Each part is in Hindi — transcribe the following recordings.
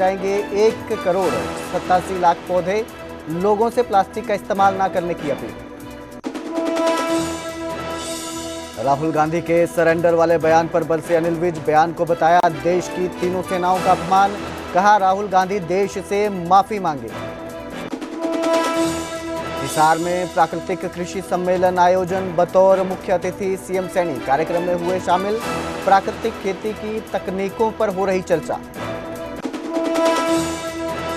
जाएंगे 1 करोड़ 87 लाख पौधे। लोगों से प्लास्टिक का इस्तेमाल ना करने की अपील। राहुल गांधी के सरेंडर वाले बयान पर बरसे अनिल विज। बयान को बताया देश की तीनों सेनाओं का अपमान। कहा राहुल गांधी देश से माफी मांगे। हिसार में प्राकृतिक कृषि सम्मेलन आयोजन। बतौर मुख्य अतिथि सीएम सैनी कार्यक्रम में हुए शामिल। प्राकृतिक खेती की तकनीकों पर हो रही चर्चा।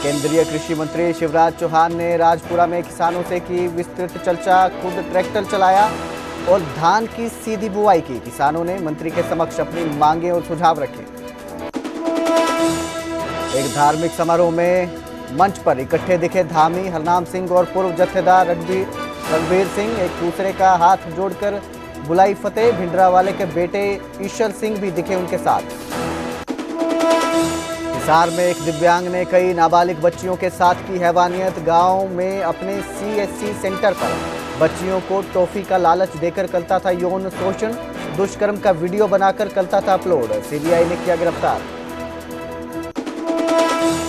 केंद्रीय कृषि मंत्री शिवराज चौहान ने राजपुरा में किसानों से की विस्तृत चर्चा। खुद ट्रैक्टर चलाया और धान की सीधी बुआई की। किसानों ने मंत्री के समक्ष अपनी मांगे और सुझाव रखे। एक धार्मिक समारोह में मंच पर इकट्ठे दिखे धामी हरनाम सिंह और पूर्व जत्थेदार रणबीर सिंह। एक दूसरे का हाथ जोड़कर बुलाई फतेह। भिंडरावाले के बेटे ईश्वर सिंह भी दिखे उनके साथ। हिसार में एक दिव्यांग ने कई नाबालिग बच्चियों के साथ की हैवानियत। गांव में अपने सीएससी सेंटर पर बच्चियों को टॉफी का लालच देकर करता था यौन शोषण। दुष्कर्म का वीडियो बनाकर करता था अपलोड। सीबीआई ने किया गिरफ्तार।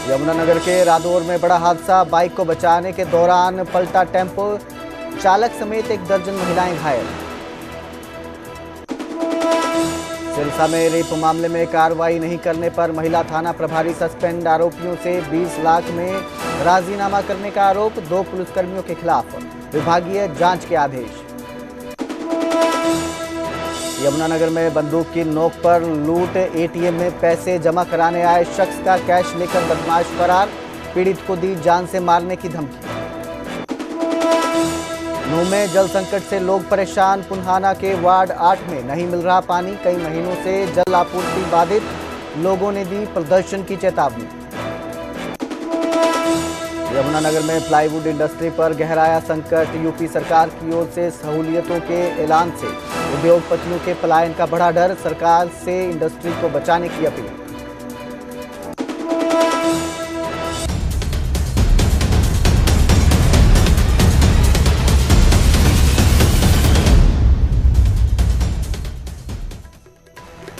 यमुनानगर के रादौर में बड़ा हादसा। बाइक को बचाने के दौरान पलटा टेम्पो। चालक समेत 1 दर्जन महिलाएं घायल। सिरसा में रेप मामले में कार्रवाई नहीं करने पर महिला थाना प्रभारी सस्पेंड। आरोपियों से 20 लाख में राजीनामा करने का आरोप। 2 पुलिसकर्मियों के खिलाफ विभागीय जांच के आदेश। यमुनानगर में बंदूक की नोक पर लूट। एटीएम में पैसे जमा कराने आए शख्स का कैश लेकर बदमाश फरार। पीड़ित को दी जान से मारने की धमकी। नूंह में जल संकट से लोग परेशान। पुन्हाना के वार्ड 8 में नहीं मिल रहा पानी। कई महीनों से जल आपूर्ति बाधित। लोगों ने दी प्रदर्शन की चेतावनी। यमुनानगर में प्लाईवुड इंडस्ट्री पर गहराया संकट। यूपी सरकार की ओर से सहूलियतों के ऐलान से उद्योगपतियों के पलायन का बढ़ा डर। सरकार से इंडस्ट्री को बचाने की अपील।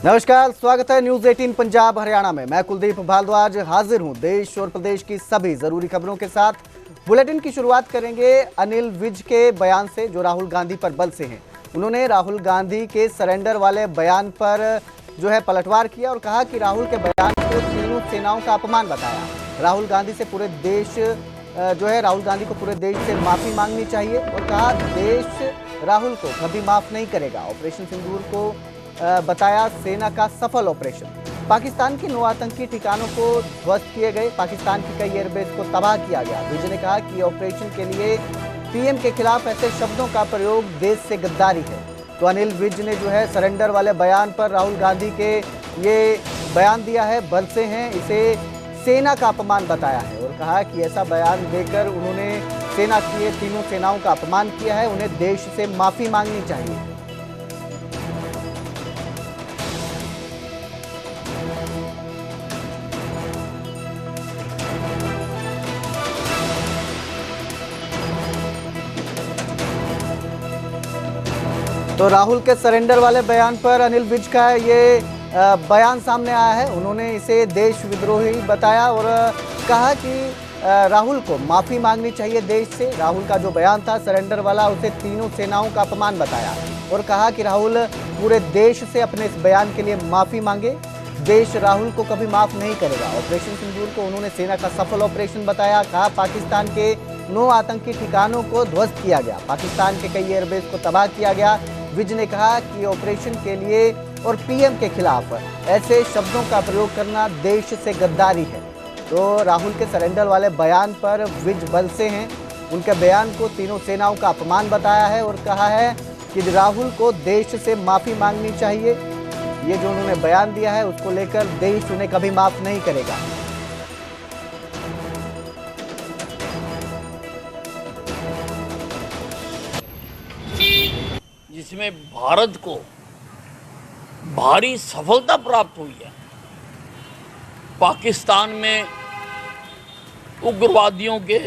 नमस्कार, स्वागत है न्यूज 18 पंजाब हरियाणा में। मैं कुलदीप भारद्वाज हाजिर हूं देश और प्रदेश की सभी जरूरी खबरों के साथ। बुलेटिन की शुरुआत करेंगे अनिल विज के बयान से जो राहुल गांधी पर बल से हैं। उन्होंने राहुल गांधी के सरेंडर वाले बयान पर जो है पलटवार किया और कहा कि राहुल के बयान को तीनों सेनाओं का अपमान बताया। राहुल गांधी से पूरे देश राहुल गांधी को पूरे देश से माफी मांगनी चाहिए और कहा देश राहुल को कभी माफ नहीं करेगा। ऑपरेशन सिंदूर को बताया सेना का सफल ऑपरेशन। पाकिस्तान के 9 आतंकी ठिकानों को ध्वस्त किए गए। पाकिस्तान की कई एयरबेस को तबाह किया गया। विज ने कहा कि ऑपरेशन के लिए पीएम के खिलाफ ऐसे शब्दों का प्रयोग देश से गद्दारी है। तो अनिल विज ने जो है सरेंडर वाले बयान पर राहुल गांधी के ये बयान दिया है, बल से हैं, इसे सेना का अपमान बताया है और कहा कि ऐसा बयान देकर उन्होंने सेना की तीनों सेनाओं का अपमान किया है। उन्हें देश से माफी मांगनी चाहिए। तो राहुल के सरेंडर वाले बयान पर अनिल विज का ये बयान सामने आया है। उन्होंने इसे देश विद्रोही बताया और कहा कि राहुल को माफी मांगनी चाहिए देश से। राहुल का जो बयान था सरेंडर वाला, उसे तीनों सेनाओं का अपमान बताया और कहा कि राहुल पूरे देश से अपने इस बयान के लिए माफी मांगे। देश राहुल को कभी माफ नहीं करेगा। ऑपरेशन सिंदूर को उन्होंने सेना का सफल ऑपरेशन बताया। कहा पाकिस्तान के 9 आतंकी ठिकानों को ध्वस्त किया गया। पाकिस्तान के कई एयरबेस को तबाह किया गया। विज ने कहा कि ऑपरेशन के लिए और पीएम के खिलाफ ऐसे शब्दों का प्रयोग करना देश से गद्दारी है। तो राहुल के सरेंडर वाले बयान पर विज बल से हैं। उनके बयान को तीनों सेनाओं का अपमान बताया है और कहा है कि राहुल को देश से माफी मांगनी चाहिए। ये जो उन्होंने बयान दिया है उसको लेकर देश उन्हें कभी माफ नहीं करेगा। जिसमें भारत को भारी सफलता प्राप्त हुई है। पाकिस्तान में उग्रवादियों के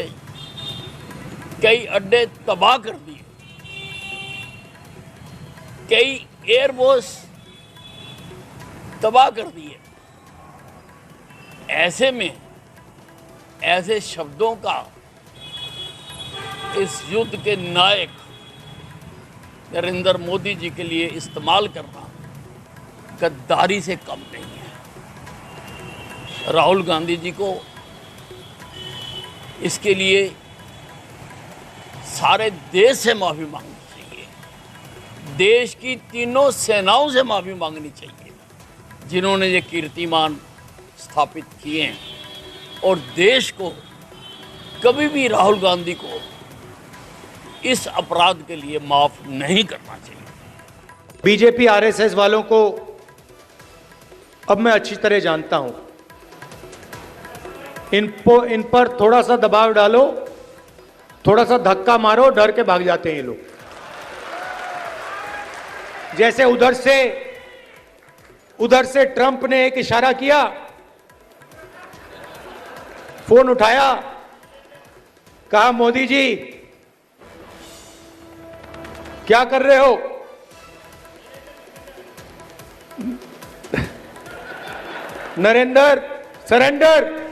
कई अड्डे तबाह कर दिए। कई एयरबेस तबाह कर दिए। ऐसे में ऐसे शब्दों का इस युद्ध के नायक नरेंद्र मोदी जी के लिए इस्तेमाल करना गद्दारी से कम नहीं है। राहुल गांधी जी को इसके लिए सारे देश से माफ़ी मांगनी चाहिए, देश की तीनों सेनाओं से माफ़ी मांगनी चाहिए जिन्होंने ये कीर्तिमान स्थापित किए हैं, और देश को कभी भी राहुल गांधी को इस अपराध के लिए माफ़ नहीं करना चाहिए। बीजेपी आरएसएस वालों को अब मैं अच्छी तरह जानता हूं। इन पर थोड़ा सा दबाव डालो, थोड़ा सा धक्का मारो, डर के भाग जाते हैं ये लोग। जैसे उधर से ट्रंप ने एक इशारा किया, फोन उठाया, कहा मोदी जी क्या कर रहे हो? नरेंद्र सरेंडर,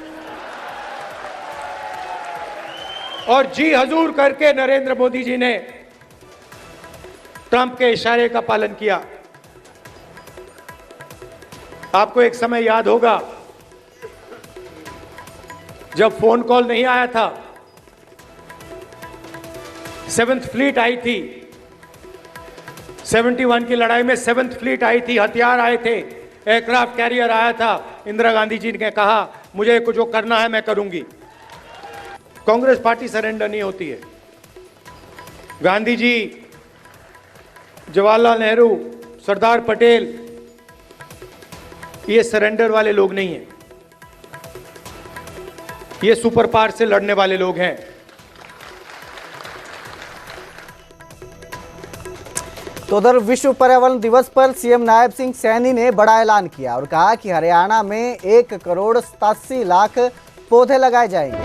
और जी हजूर करके नरेंद्र मोदी जी ने ट्रंप के इशारे का पालन किया। आपको एक समय याद होगा जब फोन कॉल नहीं आया था, 7th फ्लीट आई थी, 71 की लड़ाई में 7th फ्लीट आई थी, हथियार आए थे, एयरक्राफ्ट कैरियर आया था। इंदिरा गांधी जी ने कहा मुझे कुछ जो करना है मैं करूंगी। कांग्रेस पार्टी सरेंडर नहीं होती है। गांधी जी, जवाहरलाल नेहरू, सरदार पटेल ये सरेंडर वाले लोग नहीं हैं, ये सुपर पावर से लड़ने वाले लोग हैं। तो उधर विश्व पर्यावरण दिवस पर सीएम नायब सिंह सैनी ने बड़ा ऐलान किया और कहा कि हरियाणा में 1,87,00,000 पौधे लगाए जाएंगे।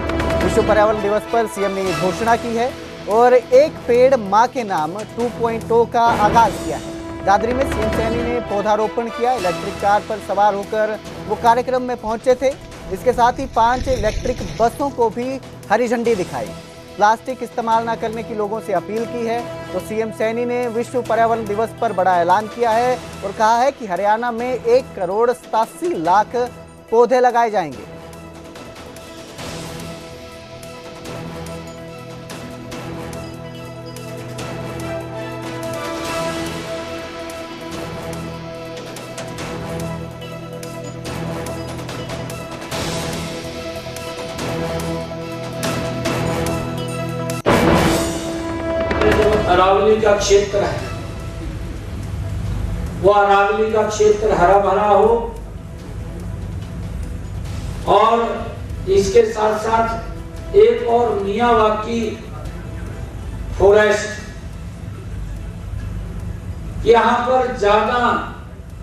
विश्व पर्यावरण दिवस पर सीएम ने ये घोषणा की है और एक पेड़ मां के नाम 2.0 का आगाज किया है। दादरी में सीएम सैनी ने पौधारोपण किया। इलेक्ट्रिक कार पर सवार होकर वो कार्यक्रम में पहुंचे थे। इसके साथ ही 5 इलेक्ट्रिक बसों को भी हरी झंडी दिखाई। प्लास्टिक इस्तेमाल न करने की लोगों से अपील की है। तो सीएम सैनी ने विश्व पर्यावरण दिवस पर बड़ा ऐलान किया है और कहा है कि हरियाणा में 1,87,00,000 पौधे लगाए जाएंगे। अरावली का क्षेत्र है, वो अरावली का क्षेत्र हरा भरा हो और इसके साथ साथ एक और मियावाकी फॉरेस्ट, यहाँ पर ज्यादा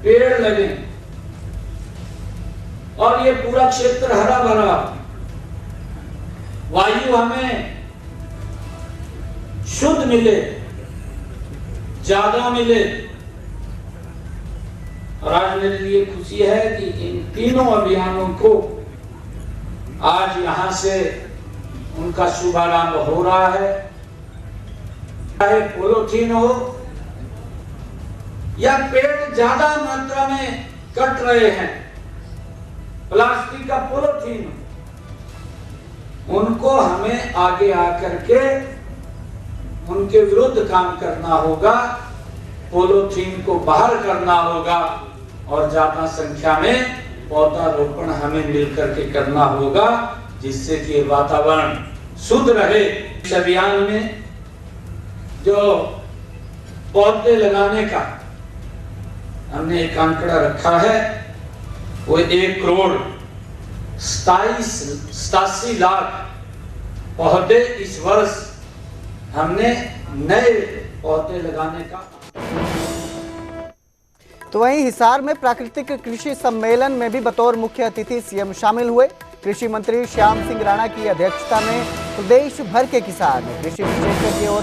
पेड़ लगे और ये पूरा क्षेत्र हरा भरा, वायु हमें शुद्ध मिले, ज्यादा मिले। और आज मेरे लिए खुशी है कि इन तीनों अभियानों को आज यहां से उनका शुभारंभ हो रहा है। चाहे पॉलीथीन हो या पेड़ ज्यादा मात्रा में कट रहे हैं, प्लास्टिक का पॉलीथीन, उनको हमें आगे आकर के उनके विरुद्ध काम करना होगा, पॉलीथीन को बाहर करना होगा और ज्यादा संख्या में पौधारोपण हमें मिलकर के करना होगा, जिससे कि वातावरण शुद्ध रहे। इस अभियान में जो पौधे लगाने का हमने एक आंकड़ा रखा है, वो 1,87,00,000 पौधे इस वर्ष हमने नए पौधे लगाने का। तो वहीं हिसार में प्राकृतिक कृषि सम्मेलन में भी बतौर मुख्य अतिथि सीएम शामिल हुए। कृषि मंत्री श्याम सिंह राणा की अध्यक्षता में प्रदेश भर के किसान, कृषि विशेषज्ञ और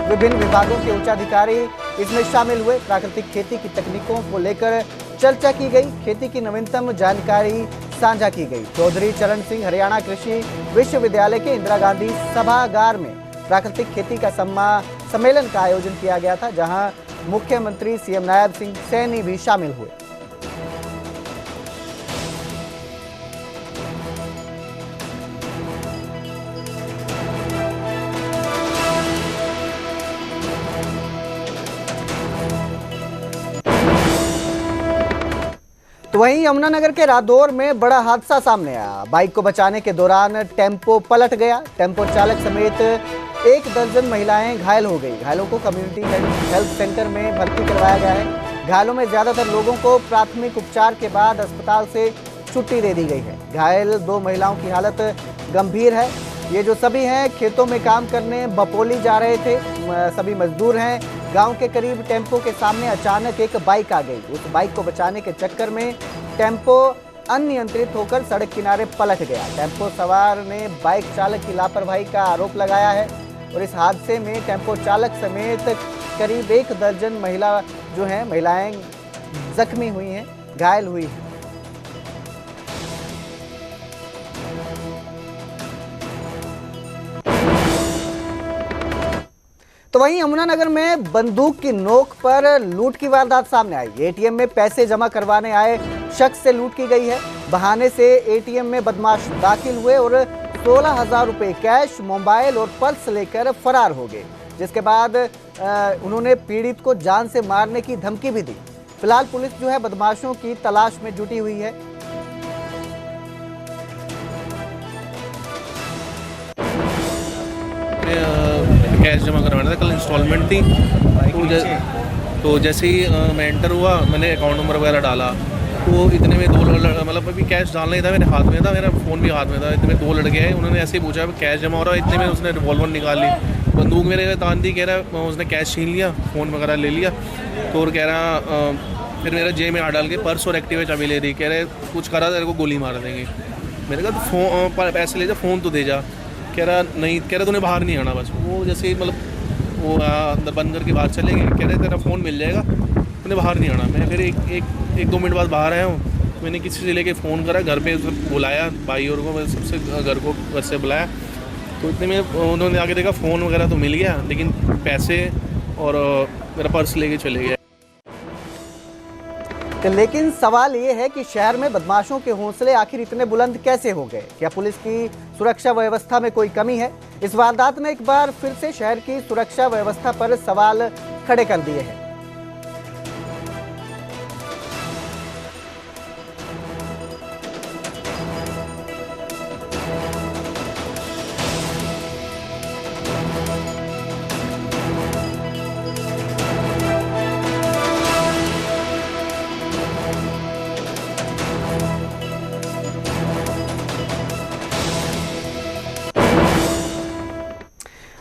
विभिन्न विभागों के उच्चाधिकारी इसमें शामिल हुए। प्राकृतिक खेती की तकनीकों को लेकर चर्चा की गई। खेती की नवीनतम जानकारी साझा की गई। चौधरी चरण सिंह हरियाणा कृषि विश्वविद्यालय के इंदिरा गांधी सभागार में प्राकृतिक खेती का सम्मेलन का आयोजन किया गया था, जहां मुख्यमंत्री सीएम नायब सिंह सैनी भी शामिल हुए। तो वहीं यमुनानगर के रादौर में बड़ा हादसा सामने आया। बाइक को बचाने के दौरान टेम्पो पलट गया। टेम्पो चालक समेत 1 दर्जन महिलाएं घायल हो गई। घायलों को कम्युनिटी हेल्थ सेंटर में भर्ती करवाया गया है। घायलों में ज्यादातर लोगों को प्राथमिक उपचार के बाद अस्पताल से छुट्टी दे दी गई है। घायल 2 महिलाओं की हालत गंभीर है। ये जो सभी हैं खेतों में काम करने बपोली जा रहे थे। सभी मजदूर हैं। गांव के करीब टेम्पो के सामने अचानक एक बाइक आ गई। उस बाइक को बचाने के चक्कर में टेम्पो अनियंत्रित होकर सड़क किनारे पलट गया। टेम्पो सवार ने बाइक चालक की लापरवाही का आरोप लगाया है और इस हादसे में टेम्पो चालक समेत करीब 1 दर्जन महिलाएं जख्मी हुई हैं, घायल हुई हैं। तो वहीं यमुनानगर में बंदूक की नोक पर लूट की वारदात सामने आई। एटीएम में पैसे जमा करवाने आए शख्स से लूट की गई है। बहाने से एटीएम में बदमाश दाखिल हुए और 16,000 रुपए कैश, मोबाइल और पर्स लेकर फरार हो गए, जिसके बाद उन्होंने पीड़ित को जान से मारने की धमकी भी दी। फिलहाल पुलिस बदमाशों की तलाश में जुटी हुई है। कैश जमा करवाना था, कल इंस्टॉलमेंट थी। तो जैसे ही मैं एंटर हुआ, मैंने अकाउंट नंबर वगैरह डाला, तो इतने में 2 मतलब अभी कैश डालना ही था, मेरे हाथ में था, मेरा फ़ोन भी हाथ में था। इतने में 2 लड़के आए, उन्होंने ऐसे ही पूछा कैश जमा हो रहा है। इतने में उसने रिवॉल्वर निकाल ली, बंदूक मेरे तान दी। कह रहा उसने कैश छीन लिया, फ़ोन वगैरह ले लिया। तो और कह रहा फिर मेरा जेब में हाथ डाल के पर्स और एक्टिवा चाबी ले रही। कह रहे कुछ करा तेरे को गोली मार देंगे। मैंने कहा तो पैसे ले जा, फ़ोन तो दे जा। कह रहा नहीं, कह रहा तूने बाहर नहीं आना। बस वो जैसे ही मतलब वो अंदर बंद करके बाहर चले गए। कह रहे तेरा फ़ोन मिल जाएगा, तूने बाहर नहीं आना। मैं फिर एक 2 मिनट बाद बाहर आया हूँ। मैंने किसी से लेके फ़ोन करा, घर पे बुलाया भाई और को, सबसे घर से बुलाया। तो इतने में उन्होंने आके देखा फ़ोन वगैरह तो मिल गया, लेकिन पैसे और मेरा पर्स लेके चले गए। लेकिन सवाल ये है कि शहर में बदमाशों के हौसले आखिर इतने बुलंद कैसे हो गए? क्या पुलिस की सुरक्षा व्यवस्था में कोई कमी है? इस वारदात ने एक बार फिर से शहर की सुरक्षा व्यवस्था पर सवाल खड़े कर दिए हैं।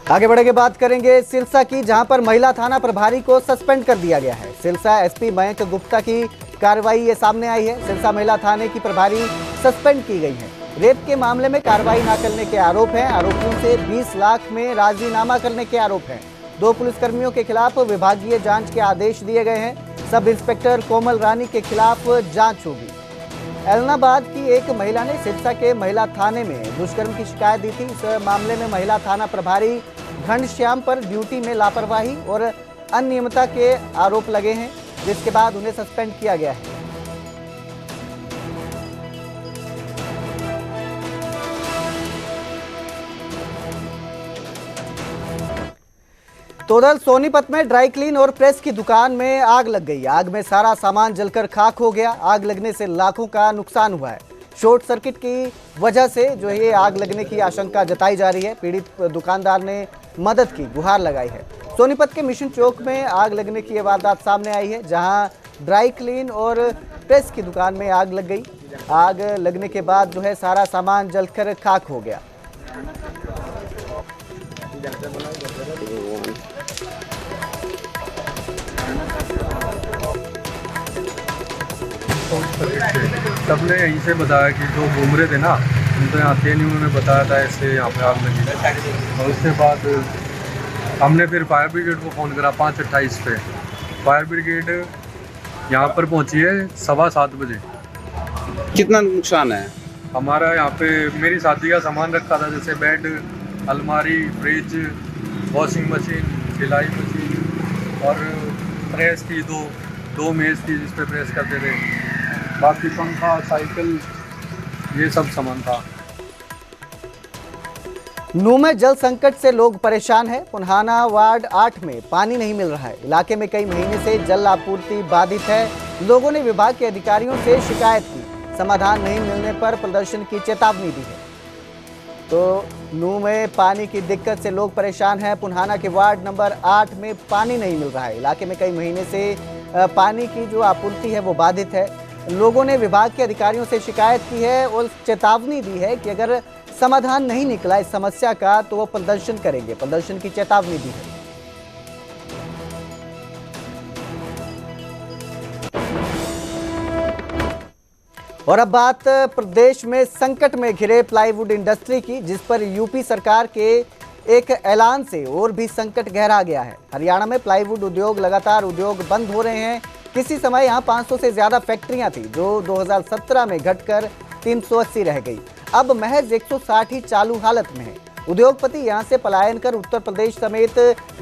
आगे बढ़ेंगे, बात करेंगे सिरसा की, जहां पर महिला थाना प्रभारी को सस्पेंड कर दिया गया है। सिरसा एसपी मयंक गुप्ता की कार्रवाई ये सामने आई है। सिरसा महिला थाने की प्रभारी सस्पेंड की गई है। रेप के मामले में कार्रवाई न करने के आरोप हैं। आरोपियों से 20 लाख में राजीनामा करने के आरोप हैं। 2 पुलिसकर्मियों के खिलाफ विभागीय जांच के आदेश दिए गए हैं। सब इंस्पेक्टर कोमल रानी के खिलाफ जांच होगी। एलनाबाद की एक महिला ने सिरसा के महिला थाने में दुष्कर्म की शिकायत दी थी। इस मामले में महिला थाना प्रभारी घनश्याम पर ड्यूटी में लापरवाही और अनियमितता के आरोप लगे हैं, जिसके बाद उन्हें सस्पेंड किया गया है। तो उधर सोनीपत में ड्राई क्लीन और प्रेस की दुकान में आग लग गई। आग में सारा सामान जलकर खाक हो गया। आग लगने से लाखों का नुकसान हुआ है। शॉर्ट सर्किट की वजह से ये आग लगने की आशंका जताई जा रही है। पीड़ित दुकानदार ने मदद की गुहार लगाई है। सोनीपत के मिशन चौक में आग लगने की वारदात सामने आई है, जहां ड्राई क्लीन और प्रेस की दुकान में आग लग गई। आग लगने के बाद सारा सामान जलकर खाक हो गया। सबने यहीं से बताया कि जो घूम रहे थे ना, उनको यहाँ थे नहीं, उन्होंने बताया था ऐसे यहाँ पे आग लगी। और उसके बाद हमने फिर फायर ब्रिगेड को फ़ोन करा 5:28 पे। फायर ब्रिगेड यहाँ पर पहुँची है 7:15 बजे। कितना नुकसान है? हमारा यहाँ पे मेरी शादी का सामान रखा था, जैसे बेड, अलमारी, फ्रिज, वॉशिंग मशीन, सिलाई मशीन और प्रेस की दो मेज़ थी जिस पे प्रेस करते थे, बाकी पंखा, साइकिल, ये सब सामान था। नूह में जल संकट से लोग परेशान हैं। पुन्हाना वार्ड 8 में पानी नहीं मिल रहा है। इलाके में कई महीने से जल आपूर्ति बाधित है। लोगों ने विभाग के अधिकारियों से शिकायत की, समाधान नहीं मिलने पर प्रदर्शन की चेतावनी दी है। तो नूह में पानी की दिक्कत से लोग परेशान हैं। पुन्हाना के वार्ड नंबर 8 में पानी नहीं मिल रहा है। इलाके में कई महीने से पानी की जो आपूर्ति है वो बाधित है। लोगों ने विभाग के अधिकारियों से शिकायत की है और चेतावनी दी है कि अगर समाधान नहीं निकला इस समस्या का तो वो प्रदर्शन करेंगे। प्रदर्शन की चेतावनी दी है। और अब बात प्रदेश में संकट में घिरे प्लाईवुड इंडस्ट्री की, जिस पर यूपी सरकार के एक ऐलान से और भी संकट गहरा गया है। हरियाणा में प्लाईवुड उद्योग लगातार उद्योग बंद हो रहे हैं। किसी समय यहां 500 से ज्यादा फैक्ट्रियां थी जो 2017 में घटकर 380 रह गई। अब महज 160 ही चालू हालत में है। उद्योगपति यहां से पलायन कर उत्तर प्रदेश समेत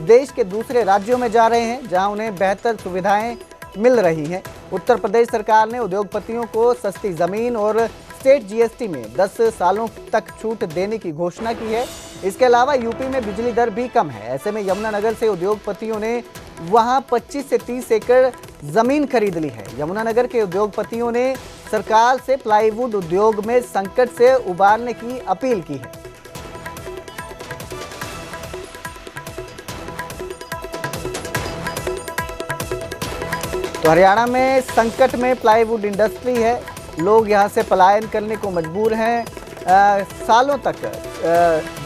देश के दूसरे राज्यों में जा रहे हैं जहां उन्हें बेहतर सुविधाएं मिल रही हैं। उत्तर प्रदेश सरकार ने उद्योगपतियों को सस्ती जमीन और स्टेट जीएसटी में 10 सालों तक छूट देने की घोषणा की है। इसके अलावा यूपी में बिजली दर भी कम है। ऐसे में यमुनानगर से उद्योगपतियों ने वहां 25 से 30 एकड़ जमीन खरीद ली है। यमुनानगर के उद्योगपतियों ने सरकार से प्लाईवुड उद्योग में संकट से उबारने की अपील की है। तो हरियाणा में संकट में प्लाईवुड इंडस्ट्री है। लोग यहां से पलायन करने को मजबूर हैं। सालों तक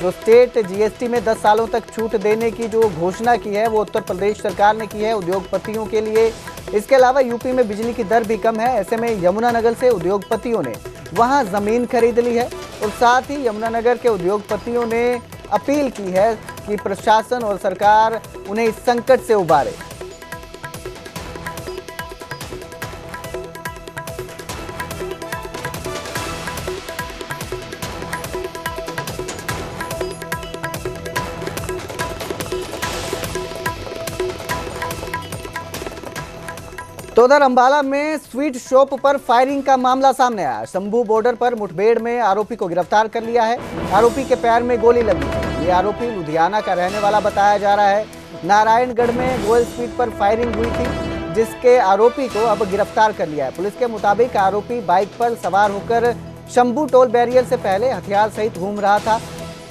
जो स्टेट जीएसटी में 10 सालों तक छूट देने की जो घोषणा की है वो उत्तर प्रदेश सरकार ने की है उद्योगपतियों के लिए। इसके अलावा यूपी में बिजली की दर भी कम है। ऐसे में यमुनानगर से उद्योगपतियों ने वहां जमीन खरीद ली है और साथ ही यमुनानगर के उद्योगपतियों ने अपील की है कि प्रशासन और सरकार उन्हें इस संकट से उबारे। तो उधर अंबाला में स्वीट शॉप पर फायरिंग का मामला सामने आया। शंभू बॉर्डर पर मुठभेड़ में आरोपी को गिरफ्तार कर लिया है। आरोपी के पैर में गोली लगी है। ये आरोपी लुधियाना का रहने वाला बताया जा रहा है। नारायणगढ़ में गोयल स्वीट पर फायरिंग हुई थी जिसके आरोपी को अब गिरफ्तार कर लिया है। पुलिस के मुताबिक आरोपी बाइक पर सवार होकर शंभू टोल बैरियर से पहले हथियार सहित घूम रहा था।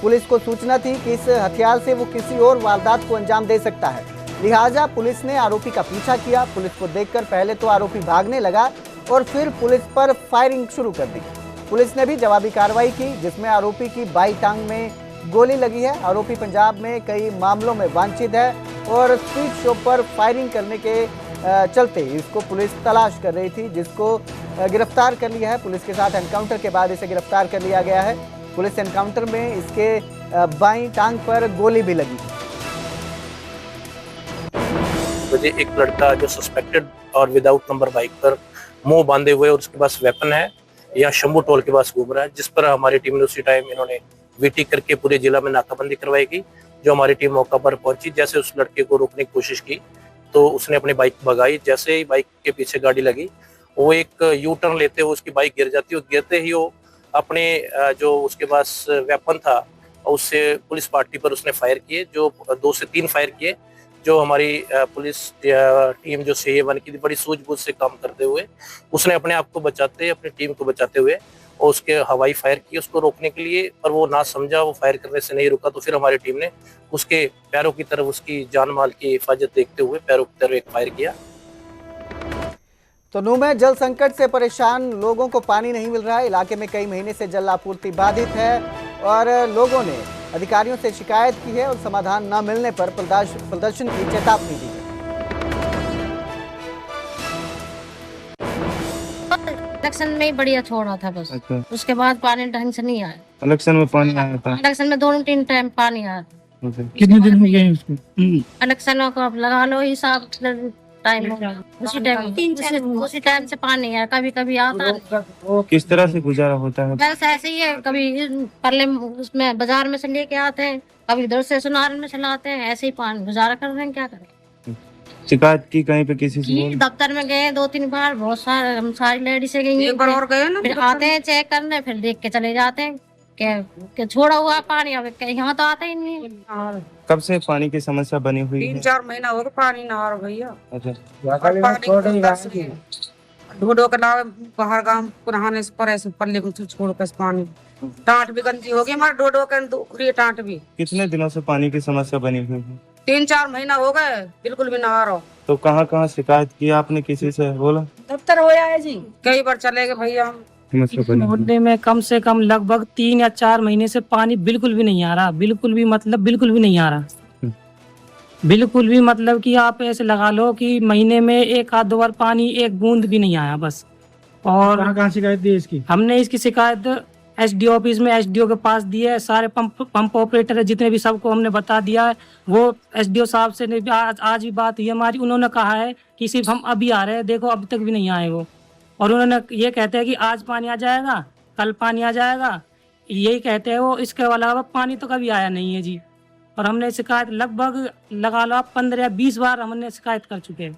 पुलिस को सूचना थी कि इस हथियार से वो किसी और वारदात को अंजाम दे सकता है, लिहाजा पुलिस ने आरोपी का पीछा किया। पुलिस को देखकर पहले तो आरोपी भागने लगा और फिर पुलिस पर फायरिंग शुरू कर दी। पुलिस ने भी जवाबी कार्रवाई की जिसमें आरोपी की बाई टांग में गोली लगी है। आरोपी पंजाब में कई मामलों में वांछित है और स्वीट शॉप पर फायरिंग करने के चलते इसको पुलिस तलाश कर रही थी, जिसको गिरफ्तार कर लिया है। पुलिस के साथ एनकाउंटर के बाद इसे गिरफ्तार कर लिया गया है। पुलिस एनकाउंटर में इसके बाई टांग पर गोली भी लगी। मुझे एक लड़का जो सस्पेक्टेड और विदाउट नंबर बाइक पर मुंह बांधे हुए और उसके पास वेपन है या शंभू टोल के पास घूम रहा है, जिस पर हमारी टीम ने उसी टाइम इन्होंने वीटी करके पूरे जिला में नाकाबंदी करवाई गई। जो हमारी टीम मौका पर पहुंची, जैसे उस लड़के को रोकने की कोशिश की तो उसने अपनी बाइक भगाई। जैसे ही बाइक के पीछे गाड़ी लगी, वो एक यू टर्न लेते हुए उसकी बाइक गिर जाती है। गिरते ही वो अपने जो उसके पास वेपन था उससे पुलिस पार्टी पर उसने फायर किए, जो 2 से 3 फायर किए। जो हमारी पुलिस टीम जो CA1 की बड़ी सूझबूझ से काम करते हुए उसने अपने आप को बचाते, अपनी टीम को बचाते हुए और उसके हवाई फायर किए उसको रोकने के लिए, पर वो ना समझा, वो फायर करने से नहीं रुका। तो फिर हमारी टीम ने उसके पैरों की तरफ, उसकी जान माल की हिफाजत देखते हुए पैरों की तरफ एक फायर किया। तो नूह में जल संकट से परेशान लोगों को पानी नहीं मिल रहा है। इलाके में कई महीने से जल आपूर्ति बाधित है और लोगों ने अधिकारियों से शिकायत की है और समाधान न मिलने पर प्रदर्शन की चेतावनी दी है। इलेक्शन में ही बढ़िया छोड़ा था बस। अच्छा। उसके बाद पानी ढंग से नहीं आया। इलेक्शन में पानी आया था? इलेक्शन में 2-3 टाइम पानी आया। कितने दिन हो गए उसको? इलेक्शनों को अब लगा लो हिसाब, टाइम हो गया, उसी टाइम से पानी है, कभी कभी आता नहीं। किस तरह से गुजारा होता है? बस ऐसे ही है, कभी पल्ले उसमें बाजार में से लेके आते हैं, कभी इधर से सुनार में चलाते हैं, ऐसे ही पानी गुजारा कर रहे हैं, क्या करें। शिकायत की कहीं पे किसी से? दफ्तर में गए 2-3 बार, बहुत सारे हम सारी लेडीज से गई, एक बार और गए ना, फिर आते हैं चेक करने, फिर देख के चले जाते हैं कि छोड़ा हुआ पानी, अब यहाँ तो आता ही नहीं है। कब से पानी की समस्या बनी हुई है? 3-4 महीना हो गया पानी ना आ रहा भैया। अच्छा, ढूंढो के लावे बाहर गांव नहाने से पर ऐसे पल्ले में छोड़ कर पानी, टांट भी गंदी हो गई हमारे डोडो के दूसरी टांट भी। कितने दिनों से पानी की समस्या बनी हुई है? 3-4 महीना हो गए, बिल्कुल भी ना आ रहा। तो कहाँ कहाँ शिकायत की आपने, किसी से बोला? दफ्तर हो है जी, कई बार चले गए भैया हम। मोहल्ले में कम से कम लगभग 3 या 4 महीने से पानी बिल्कुल भी नहीं आ रहा, बिल्कुल भी मतलब बिल्कुल भी नहीं आ रहा, बिल्कुल भी मतलब कि आप ऐसे लगा लो कि महीने में 1-2 बार पानी, एक बूंद भी नहीं आया बस। और कहाँ शिकायत दी इसकी? हमने इसकी शिकायत एसडीओ ऑफिस में, एसडीओ के पास दी है, सारे पंप ऑपरेटर है जितने भी, सबको हमने बता दिया है। वो एसडीओ साहब से आज भी बात हुई हमारी, उन्होंने कहा है कि सिर्फ हम अभी आ रहे हैं, देखो अब तक भी नहीं आए वो, और उन्होंने ये कहते हैं कि आज पानी आ जाएगा, कल पानी आ जाएगा, यही कहते हैं वो, इसके अलावा पानी तो कभी आया नहीं है जी। और हमने शिकायत लगभग लगा लो 15 या 20 बार हमने शिकायत कर चुके हैं।